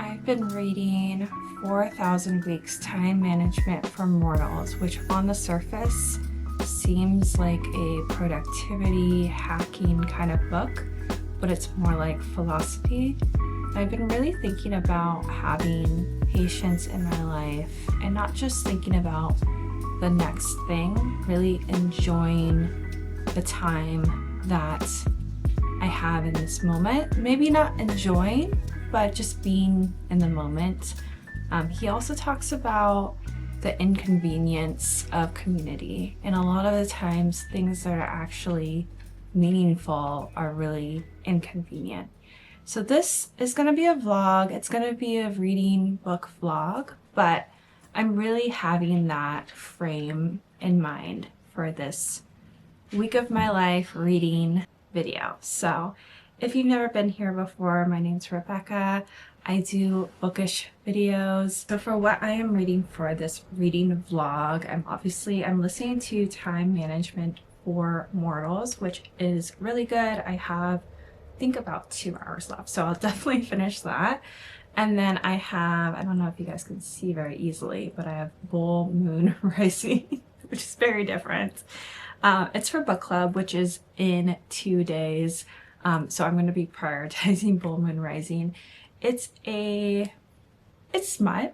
I've been reading 4,000 Weeks Time Management for Mortals, which on the surface seems like a productivity hacking kind of book, but it's more like philosophy. I've been really thinking about having patience in my life and not just thinking about the next thing, really enjoying the time that I have in this moment. Maybe not enjoying, but just being in the moment. He also talks about the inconvenience of community, and a lot of the times things that are actually meaningful are really inconvenient. So this is going to be a vlog. It's going to be a reading book vlog, but I'm really having that frame in mind for this week of my life reading video. So if you've never been here before, my name's Rebecca. I do bookish videos. So for what I am reading for this reading vlog, I'm listening to Time Management for Mortals, which is really good. I have, I think, about 2 hours left, so I'll definitely finish that. And then I don't know if you guys can see very easily, but I have Bull Moon Rising, which is very different. It's for book club, which is in 2 days. So I'm going to be prioritizing Bull Moon Rising. It's smut.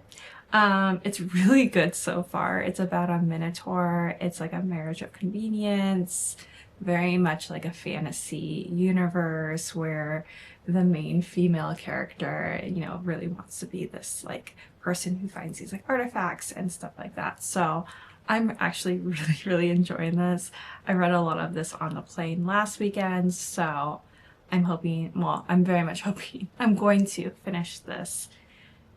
It's really good so far. It's about a minotaur. It's like a marriage of convenience, very much like a fantasy universe where the main female character, really wants to be this like person who finds these like artifacts and stuff like that. So I'm actually really enjoying this. I read a lot of this on the plane last weekend, so I'm very much hoping I'm going to finish this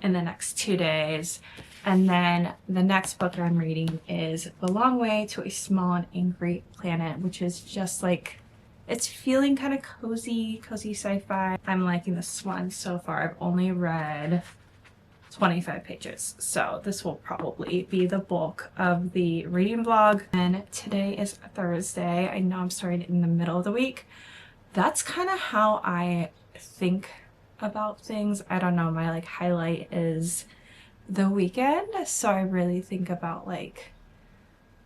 in the next 2 days. And then the next book that I'm reading is The Long Way to a Small and Angry Planet, which is just like, it's feeling kind of cozy sci-fi. I'm liking this one so far. I've only read 25 pages, so this will probably be the bulk of the reading vlog. And today is Thursday. I know I'm starting in the middle of the week. That's kind of how I think about things. I don't know, my like highlight is the weekend, so I really think about like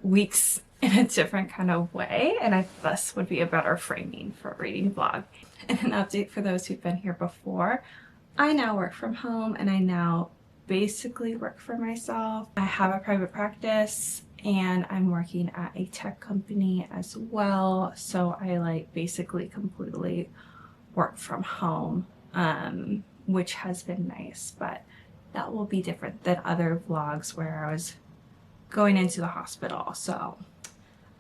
weeks in a different kind of way, and this would be a better framing for a reading vlog. And an update for those who've been here before, I now work from home and I now basically work for myself. I have a private practice and I'm working at a tech company as well, so I like basically completely work from home, which has been nice, but that will be different than other vlogs where I was going into the hospital. So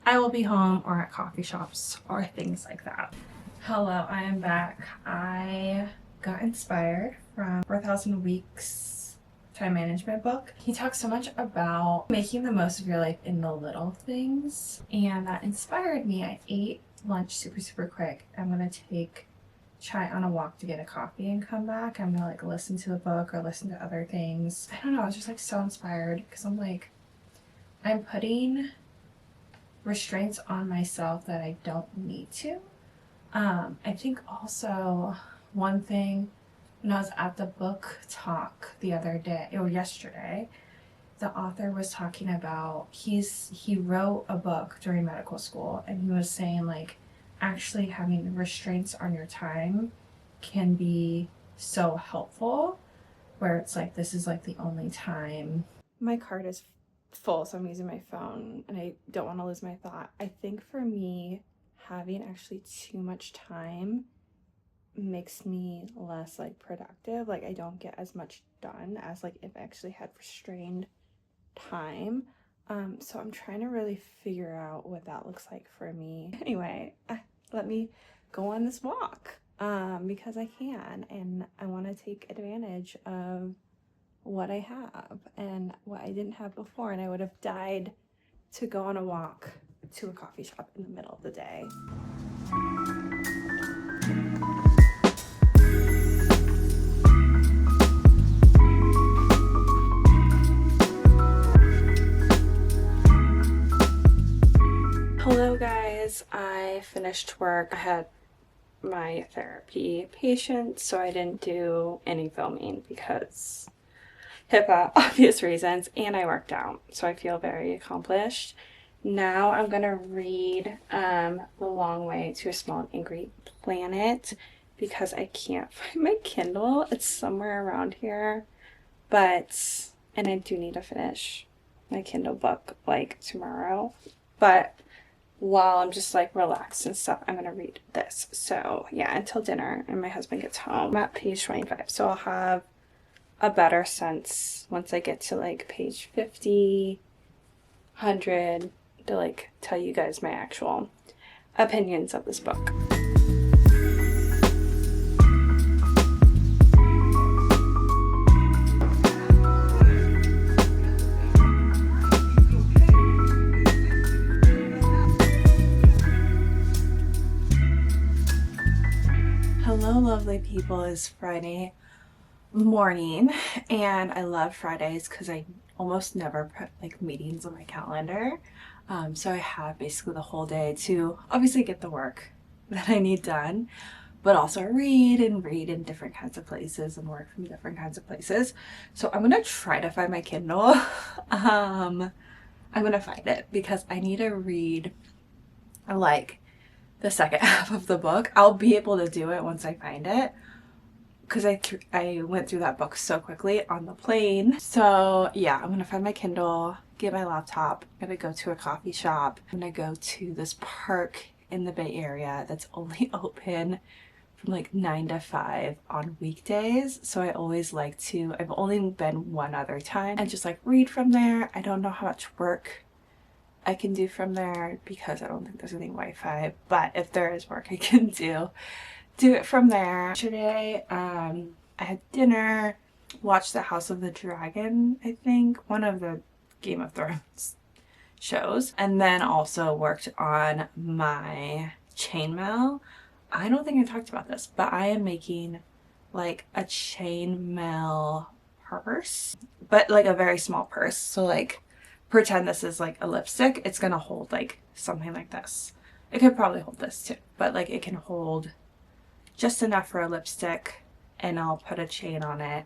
I will be home or at coffee shops or things like that. Hello, I am back. I got inspired from 4,000 Weeks Time Management book. He talks so much about making the most of your life in the little things, and that inspired me. I ate lunch super quick. I'm gonna take Chai on a walk to get a coffee and come back. I'm gonna like listen to the book or listen to other things. I don't know, I was just like so inspired because I'm putting restraints on myself that I don't need to. I think also one thing, when I was at the book talk the other day, or yesterday, the author was talking about, he wrote a book during medical school, and he was saying like actually having restraints on your time can be so helpful, where it's like, this is like the only time. My card is full, so I'm using my phone and I don't want to lose my thought. I think for me, having actually too much time makes me less like productive. Like I don't get as much done as like if I actually had restrained time. So I'm trying to really figure out what that looks like for me. Anyway, let me go on this walk because I can, and I want to take advantage of what I have and what I didn't have before, and I would have died to go on a walk to a coffee shop in the middle of the day. Hello guys, I finished work. I had my therapy patient, so I didn't do any filming because HIPAA, obvious reasons, and I worked out, so I feel very accomplished. Now I'm gonna read The Long Way to a Small and Angry Planet because I can't find my Kindle. It's somewhere around here, and I do need to finish my Kindle book like tomorrow. But while I'm just like relaxed and stuff, I'm gonna read this. So yeah, until dinner and my husband gets home. I'm at page 25, so I'll have a better sense once I get to like page 50, 100 to like tell you guys my actual opinions of this book. Hello lovely people, it's Friday morning and I love Fridays because I almost never put like meetings on my calendar, so I have basically the whole day to obviously get the work that I need done, but also read in different kinds of places and work from different kinds of places. So I'm gonna try to find my Kindle. I'm gonna find it because I need to read like the second half of the book. I'll be able to do it once I find it because I went through that book so quickly on the plane. So yeah, I'm gonna find my Kindle, get my laptop, I'm gonna go to a coffee shop, I'm gonna go to this park in the Bay Area that's only open from like 9 to 5 on weekdays. So I always like to, I've only been one other time, and just like read from there. I don't know how much work I can do from there because I don't think there's any Wi-Fi, but if there is work I can do it from there. Today I had dinner, watched the House of the Dragon, I think, one of the Game of Thrones shows, and then also worked on my chainmail. I don't think I talked about this, but I am making like a chainmail purse, but like a very small purse. So like pretend this is like a lipstick, it's gonna hold like something like this. It could probably hold this too, but like it can hold just enough for a lipstick, and I'll put a chain on it.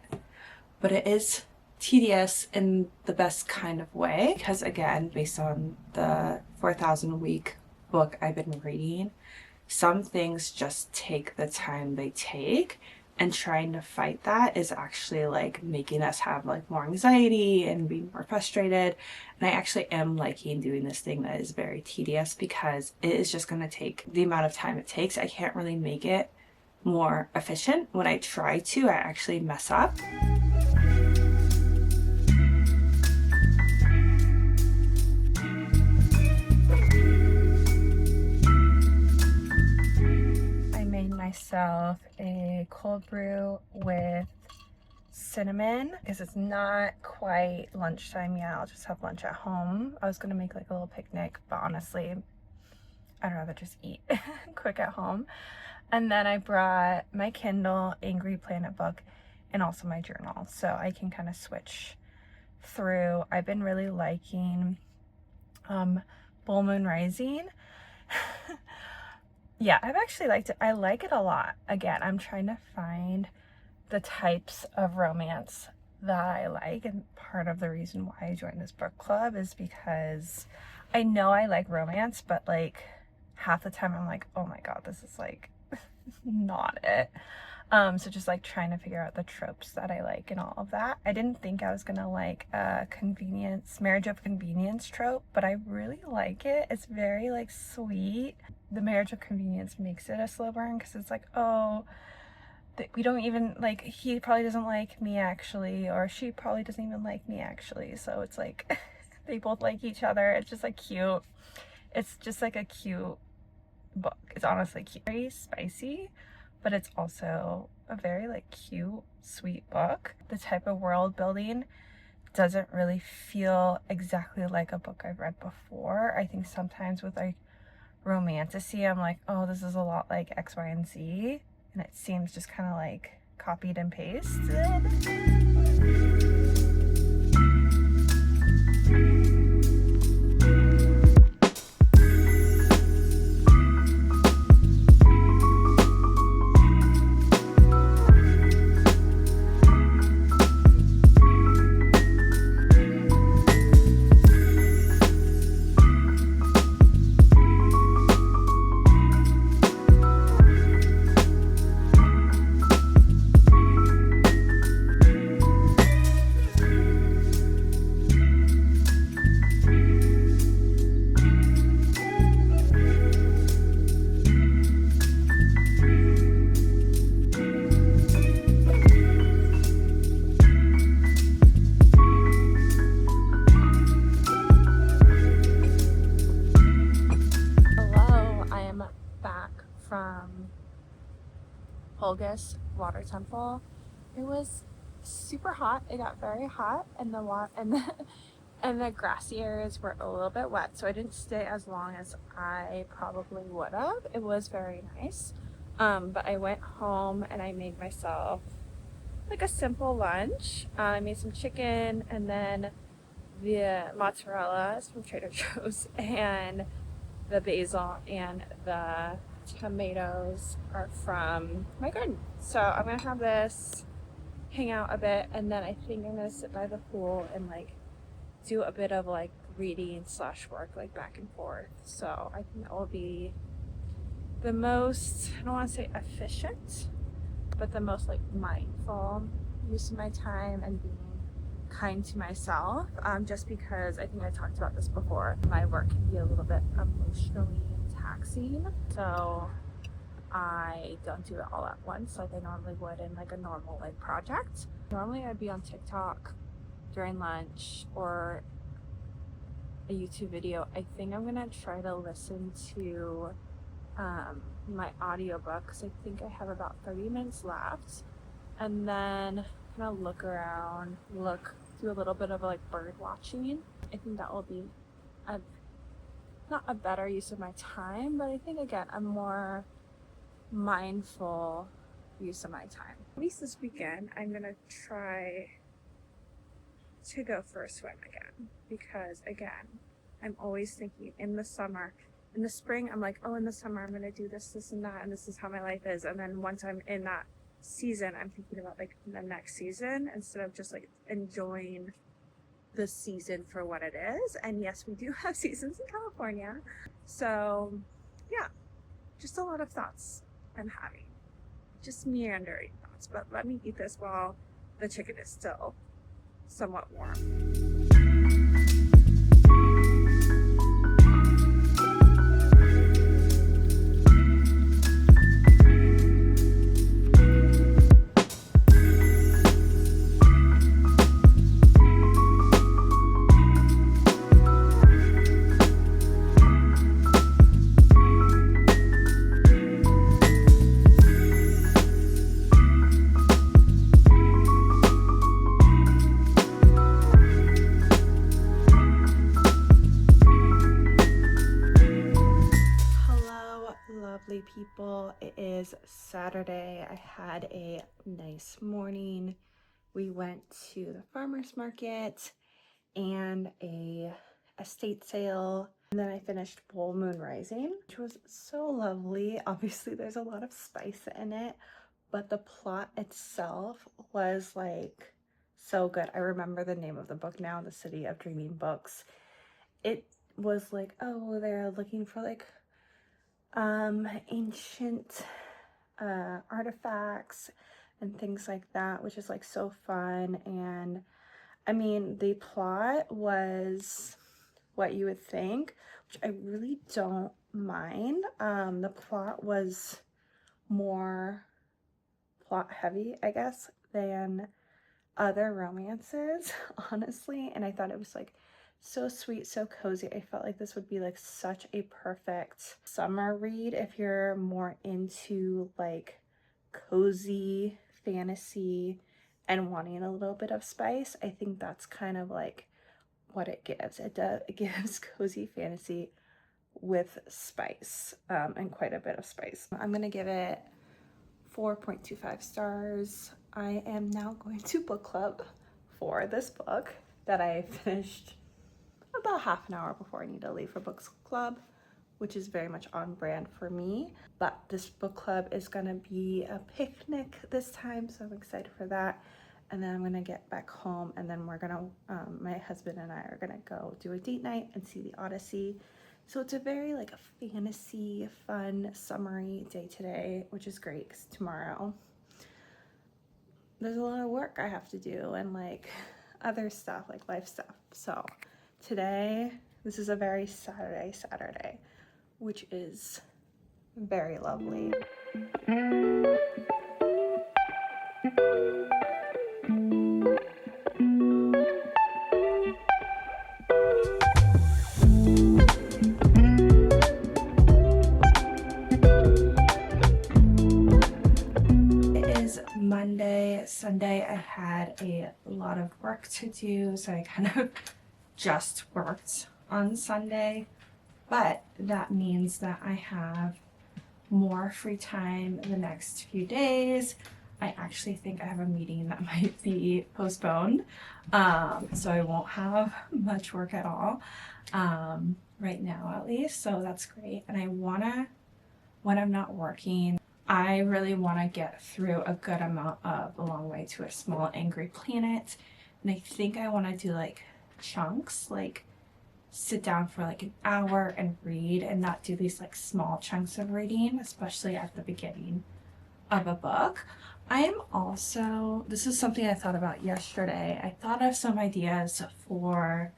But it is tedious in the best kind of way because, again, based on the 4,000 week book I've been reading, some things just take the time they take, and trying to fight that is actually like making us have like more anxiety and be more frustrated. And I actually am liking doing this thing that is very tedious because it is just going to take the amount of time it takes. I can't really make it more efficient. When I try to, I actually mess up. I made myself a cold brew with cinnamon because it's not quite lunchtime yet. I'll just have lunch at home. I was gonna make like a little picnic, but honestly I'd rather just eat quick at home. And then I brought my Kindle Angry Planet book and also my journal, so I can kind of switch through. I've been really liking Bull Moon Rising. Yeah, I've actually liked it. I like it a lot. Again, I'm trying to find the types of romance that I like, and part of the reason why I joined this book club is because I know I like romance, but like half the time I'm like, oh my god, this is like not it. So just like trying to figure out the tropes that I like and all of that. I didn't think I was gonna like a marriage of convenience trope, but I really like it. It's very like sweet. The marriage of convenience makes it a slow burn because it's like, oh, we don't even like, he probably doesn't like me actually, or she probably doesn't even like me actually. So it's like they both like each other. It's just like cute. It's just like a cute book. It's honestly cute. Very spicy, but it's also a very like cute, sweet book. The type of world building doesn't really feel exactly like a book I've read before. I think sometimes with like romantasy, I'm like, oh, this is a lot like X, Y, and Z, and it seems just kind of like copied and pasted. Pulgus water temple. It was super hot. It got very hot, and the grassy areas were a little bit wet, so I didn't stay as long as I probably would have. It was very nice. But I went home and I made myself like a simple lunch. I made some chicken, and then the mozzarella is from Trader Joe's, and the basil and the tomatoes are from my garden. So I'm gonna have this, hang out a bit, and then I think I'm gonna sit by the pool and like do a bit of like reading slash work, like back and forth. So I think that will be the most, I don't want to say efficient, but the most like mindful use of my time and being kind to myself, just because I think I talked about this before. My work can be a little bit emotionally taxing, so I don't do it all at once like I normally would in like a normal like project. Normally I'd be on TikTok during lunch or a YouTube video. I think I'm gonna try to listen to my audiobook because I think I have about 30 minutes left, and then kind of look around, do a little bit of like bird watching. I think that will be not a better use of my time, but I think again a more mindful use of my time. At least this weekend I'm gonna try to go for a swim again, because again I'm always thinking in the summer. In the spring I'm like, oh, in the summer I'm gonna do this and that, and this is how my life is, and then once I'm in that season I'm thinking about like the next season instead of just like enjoying the season for what it is. And yes, we do have seasons in California, so yeah, just a lot of thoughts I'm having, just meandering thoughts. But let me eat this while the chicken is still somewhat warm. Lovely people, it is Saturday. I had a nice morning. We went to the farmers market and a estate sale, and then I finished Full Moon Rising, which was so lovely. Obviously there's a lot of spice in it, but the plot itself was like so good. I remember the name of the book now, The City of Dreaming Books. It was like, oh, they're looking for like ancient artifacts and things like that, which is like so fun. And I mean, the plot was what you would think, which I really don't mind. The plot was more plot heavy, I guess, than other romances, honestly. And I thought it was like so sweet, so cozy. I felt like this would be like such a perfect summer read if you're more into like cozy fantasy and wanting a little bit of spice. I think that's kind of like what it gives. It gives cozy fantasy with spice, and quite a bit of spice. I'm gonna give it 4.25 stars. I am now going to book club for this book that I finished about half an hour before I need to leave for book club, which is very much on brand for me. But this book club is gonna be a picnic this time, so I'm excited for that. And then I'm gonna get back home, and then we're gonna, my husband and I are gonna go do a date night and see the Odyssey. So it's a very like a fantasy, fun, summery day today, which is great because tomorrow there's a lot of work I have to do and like other stuff, like life stuff. So today, this is a very Saturday, which is very lovely. Sunday I had a lot of work to do, so I kind of just worked on Sunday, but that means that I have more free time the next few days. I actually think I have a meeting that might be postponed, so I won't have much work at all, right now at least, so that's great. And I wanna, when I'm not working, I really want to get through a good amount of A Long Way to a Small Angry Planet, and I think I want to do like chunks, like sit down for like an hour and read, and not do these like small chunks of reading, especially at the beginning of a book. I am also, this is something I thought about yesterday. I thought of some ideas for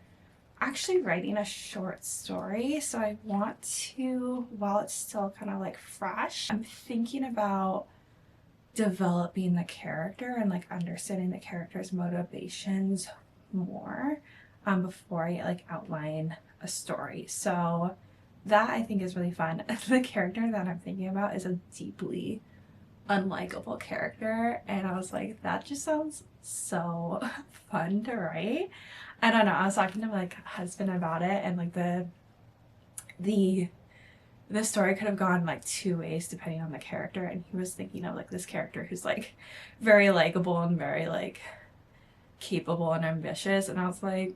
actually writing a short story. So I want to, while it's still kind of like fresh, I'm thinking about developing the character and like understanding the character's motivations more, before I like outline a story. So that I think is really fun. The character that I'm thinking about is a deeply unlikable character, and I was like, that just sounds so fun to write. I don't know, I was talking to my like husband about it, and like the story could have gone like two ways depending on the character, and he was thinking of like this character who's like very likable and very like capable and ambitious, and I was like,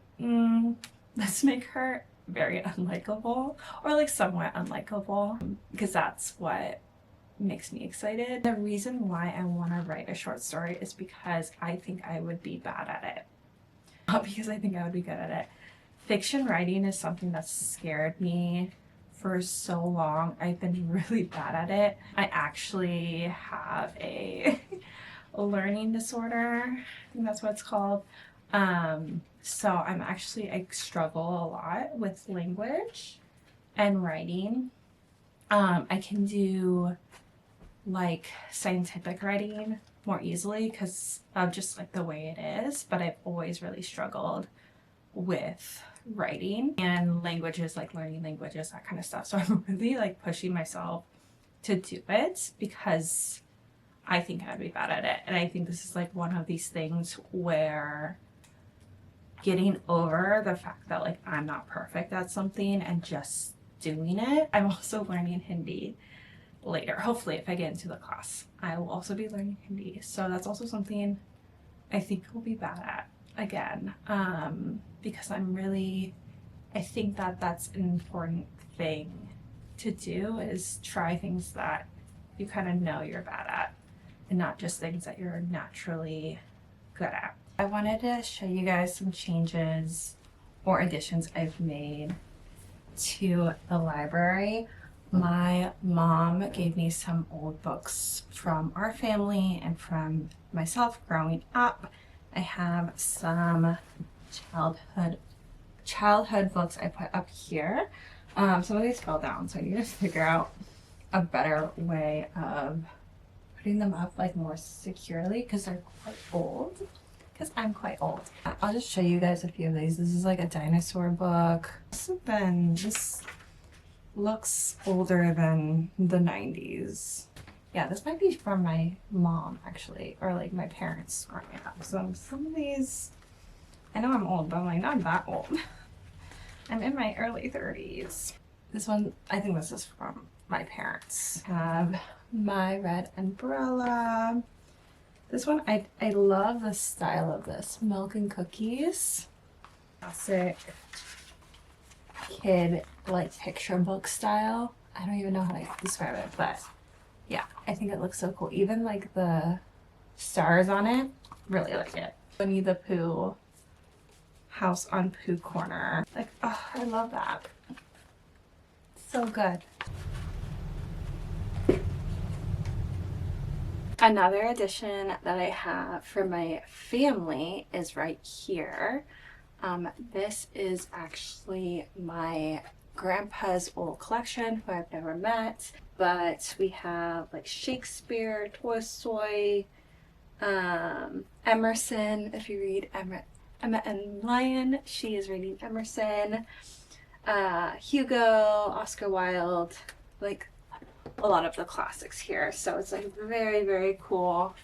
let's make her very unlikable, or like somewhat unlikable, because that's what makes me excited. The reason why I want to write a short story is because I think I would be bad at it. Not because I think I would be good at it. Fiction writing is something that's scared me for so long. I've been really bad at it. I actually have a learning disorder. I think that's what it's called. So I struggle a lot with language and writing. I can do like scientific writing more easily because of just like the way it is, but I've always really struggled with writing and languages, like learning languages, that kind of stuff. So I'm really like pushing myself to do it because I think I'd be bad at it. And I think this is like one of these things where getting over the fact that like I'm not perfect at something and just doing it. I'm also learning Hindi later. Hopefully, if I get into the class, I will also be learning Hindi. So that's also something I think we'll be bad at again, because I think that that's an important thing to do, is try things that you kind of know you're bad at and not just things that you're naturally good at. I wanted to show you guys some changes or additions I've made to the library. My mom gave me some old books from our family and from myself growing up. I have some childhood books I put up here. Some of these fell down, so I need to figure out a better way of putting them up like more securely because they're quite old. Because I'm quite old. I'll just show you guys a few of these. This is like a dinosaur book. This looks older than the 90s. Yeah, this might be from my mom actually, or like my parents growing up. So some of these, I know I'm old, but I'm like not that old. I'm in my early 30s. This one, I think this is from my parents. I have My Red Umbrella. This one, I love the style of this. Milk and Cookies. Classic kid like picture book style. I don't even know how to describe it, but yeah, I think it looks so cool. Even like the stars on it, really like it. Winnie the Pooh, House on Pooh Corner. Like, oh, I love that. So good. Another addition that I have for my family is right here. This is actually my grandpa's old collection, who I've never met, but we have like Shakespeare, Tolstoy, Emerson. If you read Emma and Lion, she is reading Emerson, Hugo, Oscar Wilde, like a lot of the classics here. So it's like very, very cool.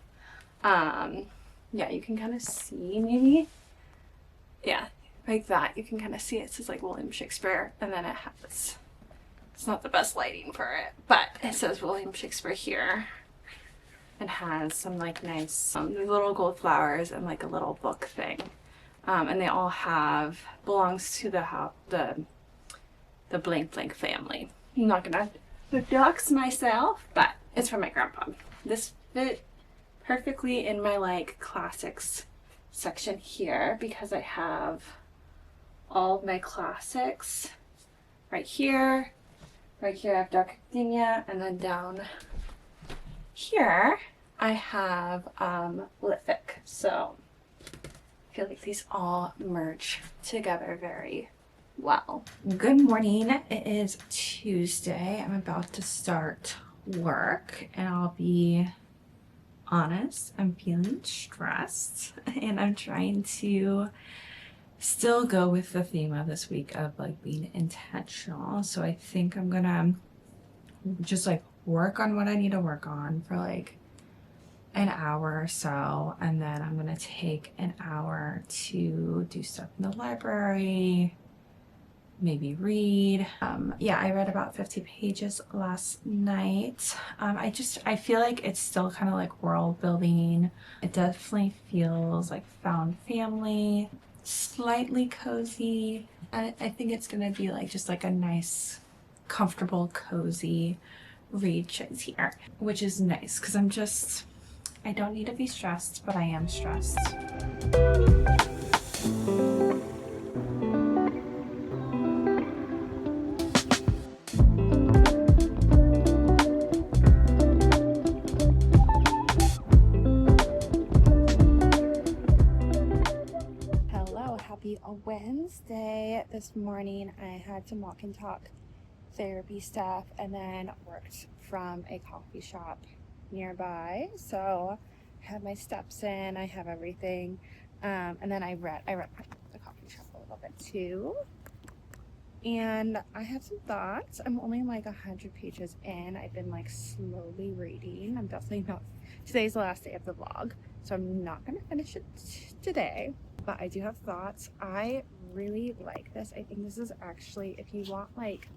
Yeah, you can kind of see maybe. Yeah, like that. You can kind of see it says like William Shakespeare, and then it has, it's not the best lighting for it, but it says William Shakespeare here. It has some like nice little gold flowers and like a little book thing. And they all have, belongs to the blank blank family. I'm not gonna dox myself, but it's from my grandpa. This fit perfectly in my like classics section here because I have all of my classics right here. Right here I have Dark Academia, and then down here I have Lithic. So I feel like these all merge together very well. Good morning. It is Tuesday. I'm about to start work, and I'll be honest, I'm feeling stressed, and I'm trying to still go with the theme of this week of like being intentional. So I think I'm gonna just like work on what I need to work on for like an hour or so, and then I'm gonna take an hour to do stuff in the library, maybe read. Yeah, I read about 50 pages last night. I feel like it's still kind of like world building. It definitely feels like found family, slightly cozy. And I think it's gonna be like just like a nice, comfortable, cozy read here, which is nice because I don't need to be stressed, but I am stressed. Hello, happy Wednesday. This morning I had some walk and talk therapy stuff and then worked from a coffee shop nearby. So I have my steps in, I have everything. And then I read the coffee shop a little bit too. And I have some thoughts. I'm only like 100 pages in. I've been like slowly reading. I'm definitely not, today's the last day of the vlog, so I'm not gonna finish it today, but I do have thoughts. I really like this. I think this is actually, if you want like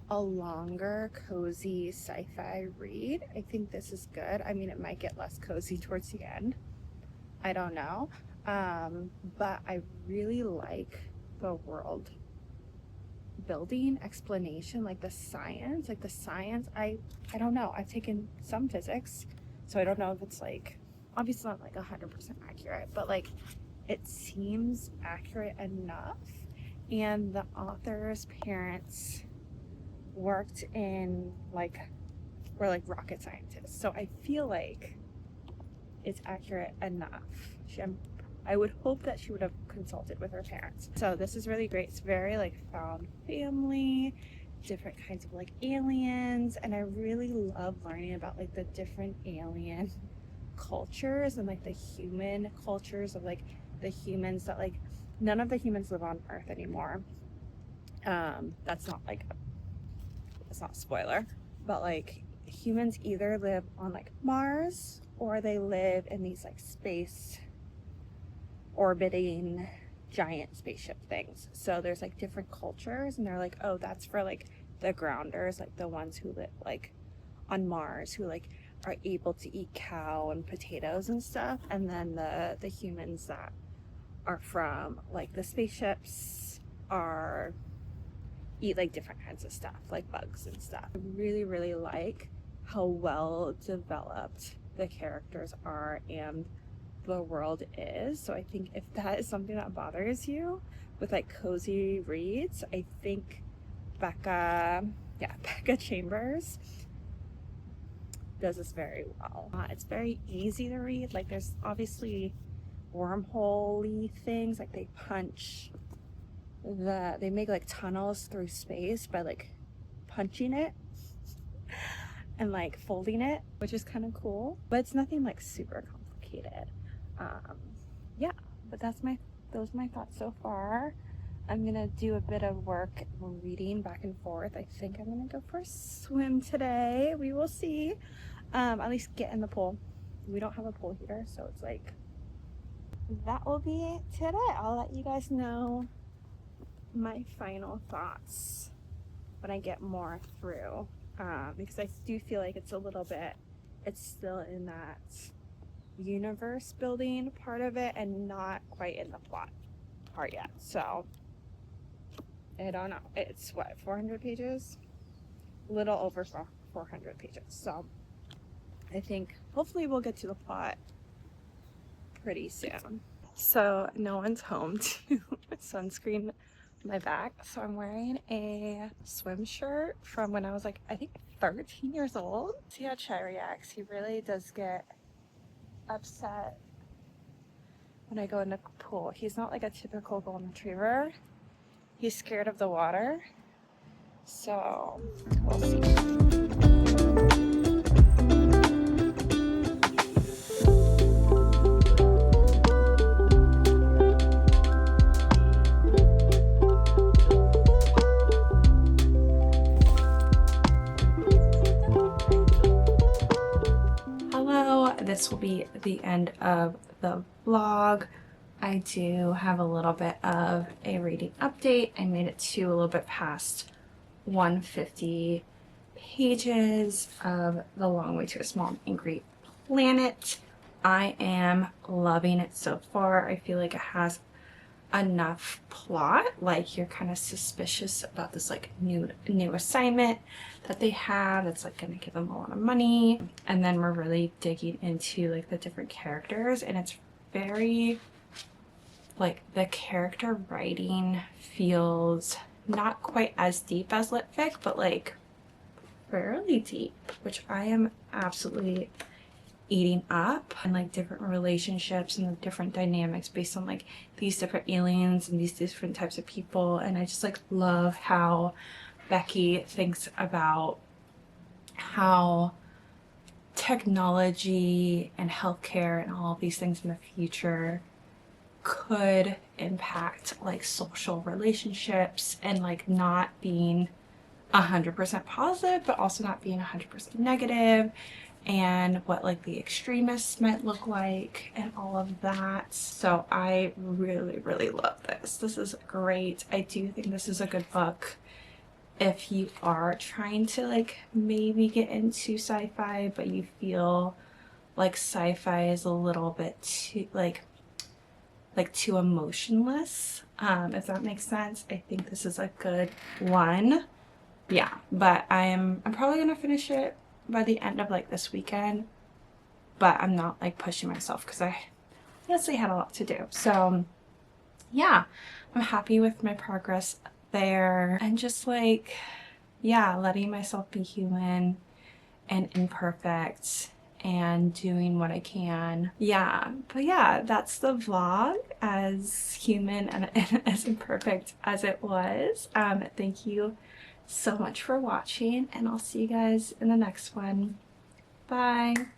a longer, cozy sci-fi read, I think this is good. I mean, it might get less cozy towards the end. I don't know. But I really like the world building explanation, like the science. I don't know. I've taken some physics, so I don't know if it's like, obviously not like 100% accurate, but like it seems accurate enough. And the author's parents worked in like, were like rocket scientists, so I feel like it's accurate enough. I would hope that she would have consulted with her parents. So this is really great. It's very like found family, different kinds of like aliens, and I really love learning about like the different alien cultures and like the human cultures of like the humans that like, none of the humans live on Earth anymore. That's not a spoiler, but like humans either live on like Mars or they live in these like space orbiting giant spaceship things. So there's like different cultures, and they're like, oh, that's for like the grounders, like the ones who live like on Mars, who like are able to eat cow and potatoes and stuff. And then the humans that are from like the spaceships are eat like different kinds of stuff, like bugs and stuff. I really, really like how well developed the characters are and the world is. So I think if that is something that bothers you with like cozy reads, I think Becca Chambers does this very well. It's very easy to read. Like there's obviously wormhole-y things, like they make like tunnels through space by like punching it and like folding it, which is kind of cool, but it's nothing like super complicated. Yeah, but those are my thoughts so far. I'm gonna do a bit of work reading back and forth. I think I'm gonna go for a swim today. We will see. At least get in the pool we don't have a pool heater, so it's like, that will be it today. I'll let you guys know my final thoughts when I get more through, because I do feel like it's still in that universe building part of it and not quite in the plot part yet. So I don't know. It's what, 400 pages? A little over 400 pages. So I think hopefully we'll get to the plot pretty soon. So no one's home to sunscreen my back. So I'm wearing a swim shirt from when I was like, I think 13 years old. See how Chai reacts. He really does get upset when I go in the pool. He's not like a typical golden retriever. He's scared of the water. So we'll see. Hello, this will be the end of the vlog. I do have a little bit of a reading update. I made it to a little bit past 150 pages of The Long Way to a Small Angry Planet. I am loving it so far. I feel like it has enough plot, like you're kind of suspicious about this like new assignment that they have that's like gonna give them a lot of money, and then we're really digging into like the different characters, and it's very like the character writing feels not quite as deep as lit fic, but like fairly deep, which I am absolutely eating up, and like different relationships and the different dynamics based on like these different aliens and these different types of people. And I just like love how Becky thinks about how technology and healthcare and all of these things in the future could impact like social relationships, and like not being 100% positive but also not being 100% negative, and what like the extremists might look like and all of that. So I really love this. This is great. I do think this is a good book if you are trying to like maybe get into sci-fi but you feel like sci-fi is a little bit too like too emotionless, if that makes sense. I think this is a good one. Yeah, but I'm probably gonna finish it by the end of like this weekend, but I'm not like pushing myself because I honestly had a lot to do. So yeah, I'm happy with my progress there, and just like, yeah, letting myself be human and imperfect and doing what I can. Yeah, but yeah, that's the vlog, as human and as imperfect as it was. Thank you so much for watching, and I'll see you guys in the next one. Bye.